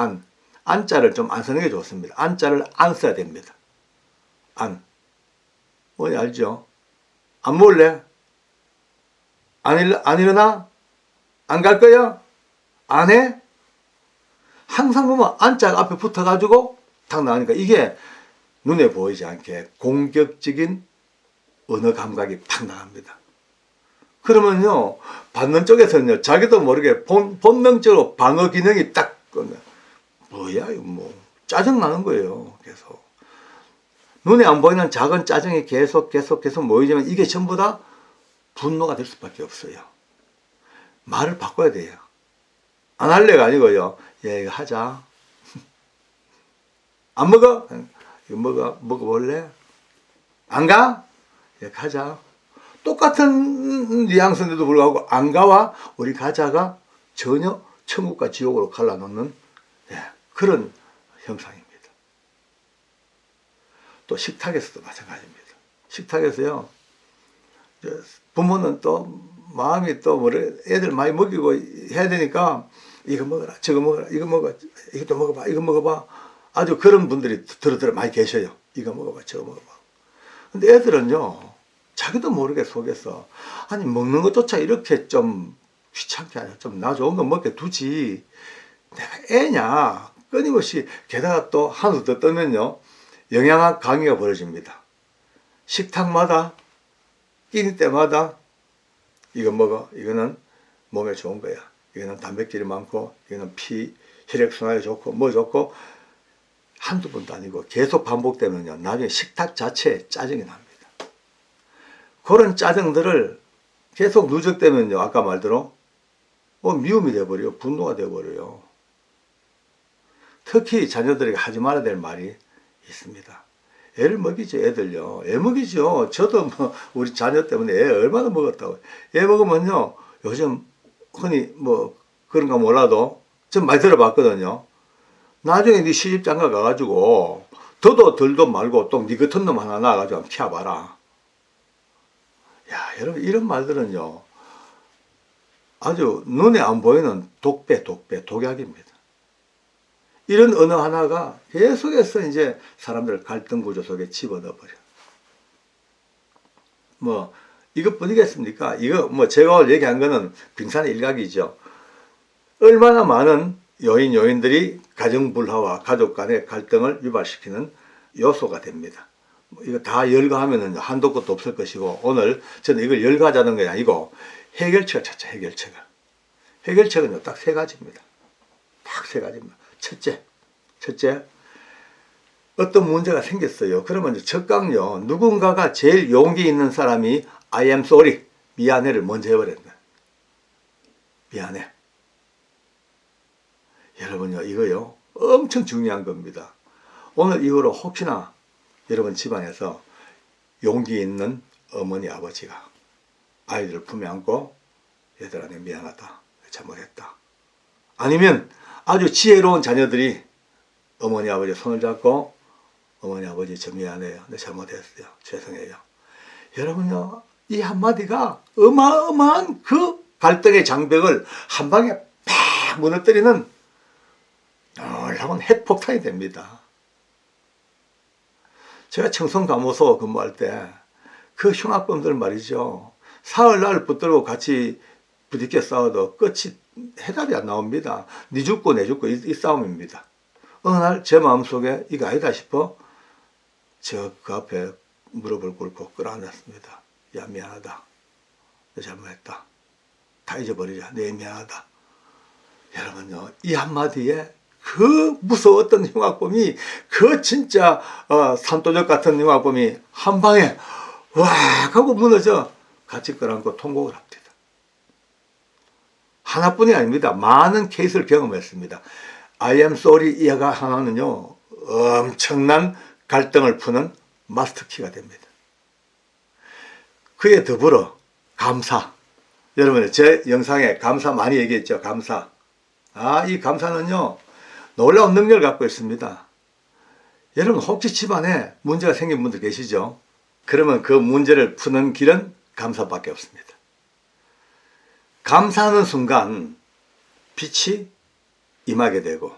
안자를 좀 안 쓰는 게 좋습니다. 안자를 안 써야 됩니다. 뭐지 알죠? 안 먹을래? 안 일어나? 안 갈 거야? 안 해? 항상 보면 안자가 앞에 붙어가지고 탁 나오니까 이게 눈에 보이지 않게 공격적인 언어 감각이 팍 나갑니다. 그러면요, 받는 쪽에서는요, 자기도 모르게 본능적으로 방어 기능이 딱, 뭐야, 이거 뭐, 짜증나는 거예요, 계속. 눈에 안 보이는 작은 짜증이 계속 모이지만 이게 전부 다 분노가 될 수밖에 없어요. 말을 바꿔야 돼요. 안 할래가 아니고요, 이거 하자. 안 먹어? 이거 먹어볼래? 안 가? 가자. 똑같은 뉘앙스인데도 불구하고 안 가와 우리 가자가 전혀 천국과 지옥으로 갈라놓는 그런 형상입니다. 또 식탁에서도 마찬가지입니다. 식탁에서요, 부모는 또 마음이 또 뭐래, 애들 많이 먹이고 해야 되니까 이거 먹어라, 저거 먹어라, 이거 먹어, 이것도 먹어봐, 이거 먹어봐. 아주 그런 분들이 들어 많이 계셔요. 이거 먹어봐, 저거 먹어봐. 근데 애들은요, 자기도 모르게 속에서, 아니, 먹는 것조차 이렇게 좀 귀찮게 하냐, 좀 나 좋은 거 먹게 두지. 내가 애냐. 끊임없이, 게다가 또 한수 더 떠면요, 영양학 강의가 벌어집니다. 식탁마다, 끼니 때마다, 이거 먹어. 이거는 몸에 좋은 거야. 이거는 단백질이 많고, 이거는 피, 혈액순환에 좋고, 뭐 좋고, 한두 번도 아니고 계속 반복되면요, 나중에 식탁 자체에 짜증이 납니다. 그런 짜증들을 계속 누적되면요, 아까 말대로, 미움이 돼버려요. 분노가 돼버려요. 특히 자녀들에게 하지 말아야 될 말이 있습니다. 애를 먹이죠, 애들요. 애 먹이죠. 저도 뭐, 우리 자녀 때문에 애 얼마나 먹었다고. 애 먹으면요, 요즘 흔히 뭐, 그런가 몰라도 좀 많이 들어봤거든요. 나중에 네 시집장가 가가지고, 더도 덜도 말고 또 네 같은 놈 하나 낳아가지고 한번 키워봐라. 야, 여러분, 이런 말들은요, 아주 눈에 안 보이는 독약입니다. 이런 언어 하나가 계속해서 이제 사람들을 갈등 구조 속에 집어넣어버려. 뭐, 이것뿐이겠습니까? 이거, 뭐, 제가 오늘 얘기한 거는 빙산의 일각이죠. 얼마나 많은 요인들이 가정불화와 가족 간의 갈등을 유발시키는 요소가 됩니다. 이거 다 열거하면은 한도 끝도 없을 것이고, 오늘 저는 이걸 열거하자는 게 아니고, 해결책을 찾자, 해결책을. 해결책은요, 딱 세 가지입니다. 딱 세 가지입니다. 첫째, 어떤 문제가 생겼어요. 그러면 적강요, 누군가가 제일 용기 있는 사람이 I am sorry, 미안해를 먼저 해버린다. 미안해. 여러분요, 이거요, 엄청 중요한 겁니다. 오늘 이후로 혹시나 여러분 집안에서 용기 있는 어머니, 아버지가 아이들을 품에 안고, 얘들아, 내 미안하다, 잘못했다. 아니면 아주 지혜로운 자녀들이 어머니, 아버지 손을 잡고, 어머니, 아버지, 저 미안해요. 내 잘못했어요. 죄송해요. 여러분요, 이 한마디가 어마어마한 그 갈등의 장벽을 한 방에 팍 무너뜨리는 놀라운 핵폭탄이 됩니다. 제가 청송감호소 근무할 때 그 흉악범들 말이죠. 사흘날 붙들고 같이 부딪혀 싸워도 끝이 해답이 안 나옵니다. 네 죽고 내 죽고 이 싸움입니다. 어느 날 제 마음속에 이거 아니다 싶어 저 그 앞에 무릎을 꿇고 끌어안았습니다. 야, 미안하다. 내 잘못했다. 다 잊어버리자. 내 미안하다. 여러분요, 이 한마디에 그 무서웠던 흉악범이, 그 진짜 산도적 같은 흉악범이 한 방에 와 하고 무너져 같이 끌어안고 통곡을 합니다. 하나뿐이 아닙니다. 많은 케이스를 경험했습니다. I am sorry 이해가 하나는요, 엄청난 갈등을 푸는 마스터키가 됩니다. 그에 더불어 감사. 여러분, 제 영상에 감사 많이 얘기했죠. 감사. 이 감사는요, 놀라운 능력을 갖고 있습니다. 여러분, 혹시 집안에 문제가 생긴 분들 계시죠? 그러면 그 문제를 푸는 길은 감사밖에 없습니다. 감사하는 순간 빛이 임하게 되고,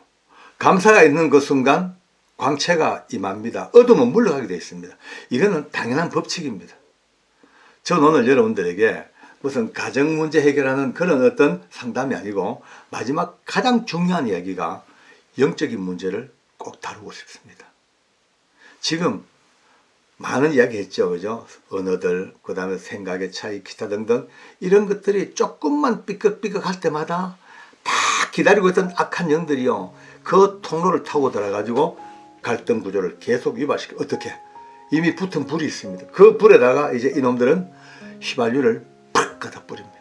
감사가 있는 그 순간 광채가 임합니다. 어둠은 물러가게 되어 있습니다. 이거는 당연한 법칙입니다. 저는 오늘 여러분들에게 무슨 가정 문제 해결하는 그런 어떤 상담이 아니고, 마지막 가장 중요한 이야기가 영적인 문제를 꼭 다루고 싶습니다. 지금 많은 이야기 했죠. 그죠? 언어들, 그 다음에 생각의 차이, 기타 등등 이런 것들이 조금만 삐걱삐걱 할 때마다 다 기다리고 있던 악한 영들이요, 그 통로를 타고 들어가지고 갈등 구조를 계속 유발시켜. 어떻게? 이미 붙은 불이 있습니다. 그 불에다가 이제 이놈들은 휘발유를 팍 갖다 뿌립니다.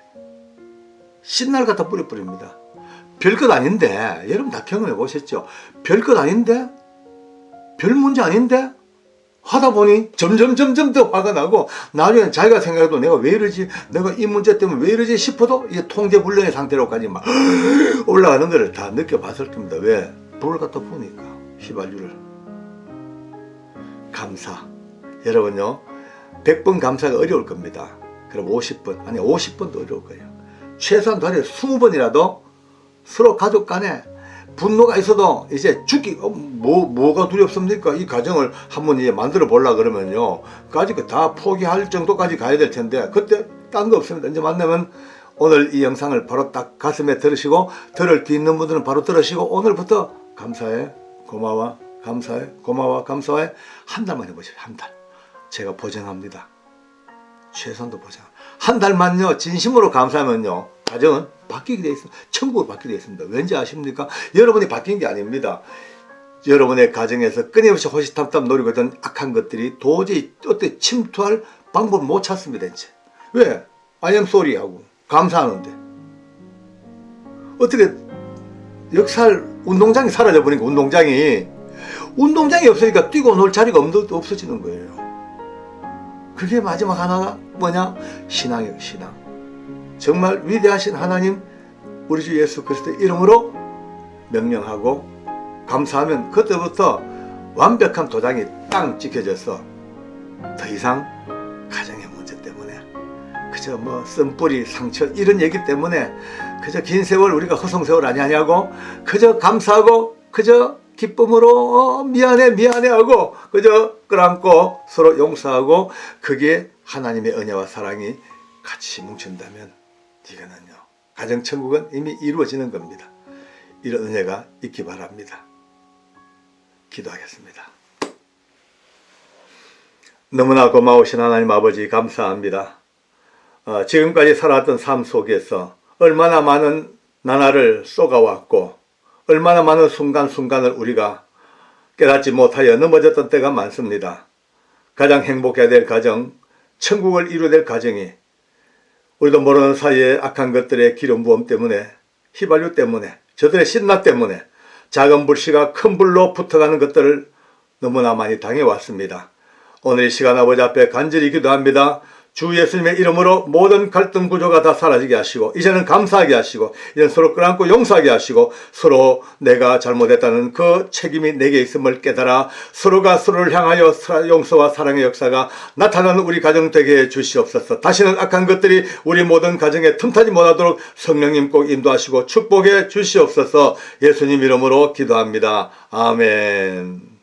신날 갖다 뿌립니다. 별것 아닌데, 여러분 다 경험해 보셨죠? 별것 아닌데, 별 문제 아닌데 하다 보니 점점 더 화가 나고, 나중에 자기가 생각해도 내가 왜 이러지, 내가 이 문제 때문에 왜 이러지 싶어도 이게 통제불능의 상태로까지 막 올라가는 것을 다 느껴봤을 겁니다. 왜? 불을 갖다 부으니까, 휘발유를. 감사. 여러분요, 100번 감사가 어려울 겁니다. 그럼 50번, 아니 50번도 어려울 거예요. 최소한 하루에 20번이라도 서로 가족 간에 분노가 있어도 이제 뭐가 두렵습니까? 이 가정을 한번 이제 만들어 보려고 그러면요, 까지 다 포기할 정도까지 가야 될 텐데, 그때 딴 거 없습니다. 이제 만나면 오늘 이 영상을 바로 딱 가슴에 들으시고, 들을 귀 있는 분들은 바로 들으시고, 오늘부터 감사해, 고마워, 감사해, 고마워, 감사해. 한 달만 해보세요. 한 달. 제가 보장합니다. 최선도 보장. 한 달만요, 진심으로 감사하면요, 가정은 바뀌게 되어 있습니다. 천국으로 바뀌게 되어 있습니다. 왠지 아십니까? 여러분이 바뀐 게 아닙니다. 여러분의 가정에서 끊임없이 호시탐탐 노리고 있던 악한 것들이 도저히 어떻게 침투할 방법을 못 찾습니다. 이제. 왜? I am sorry 하고 감사하는데 어떻게 역살 운동장이 사라져 버리니까, 운동장이 없으니까 뛰고 놀 자리가 없어지는 거예요. 그게 마지막 하나가 뭐냐? 신앙이에요. 신앙. 정말 위대하신 하나님, 우리 주 예수 그리스도의 이름으로 명령하고 감사하면 그때부터 완벽한 도장이 땅 찍혀져서 더 이상 가정의 문제 때문에, 그저 뭐 쓴뿌리 상처 이런 얘기 때문에 그저 긴 세월 우리가 허송세월 아니냐고, 그저 감사하고 그저 기쁨으로 미안해 하고 그저 끌어안고 서로 용서하고, 그게 하나님의 은혜와 사랑이 같이 뭉친다면 이거는요, 가정천국은 이미 이루어지는 겁니다. 이런 은혜가 있기 바랍니다. 기도하겠습니다. 너무나 고마우신 하나님 아버지, 감사합니다. 지금까지 살아왔던 삶 속에서 얼마나 많은 나날을 쏘가왔고, 얼마나 많은 순간순간을 우리가 깨닫지 못하여 넘어졌던 때가 많습니다. 가장 행복해야 될 가정, 천국을 이루어야 될 가정이 우리도 모르는 사이에 악한 것들의 기름 부음 때문에, 휘발유 때문에, 저들의 신나 때문에 작은 불씨가 큰 불로 붙어가는 것들을 너무나 많이 당해왔습니다. 오늘 이 시간 아버지 앞에 간절히 기도합니다. 주 예수님의 이름으로 모든 갈등 구조가 다 사라지게 하시고, 이제는 감사하게 하시고, 이제는 서로 끌어안고 용서하게 하시고, 서로 내가 잘못했다는 그 책임이 내게 있음을 깨달아 서로가 서로를 향하여 용서와 사랑의 역사가 나타나는 우리 가정 되게 해 주시옵소서. 다시는 악한 것들이 우리 모든 가정에 틈타지 못하도록 성령님 꼭 인도하시고 축복해 주시옵소서. 예수님 이름으로 기도합니다. 아멘.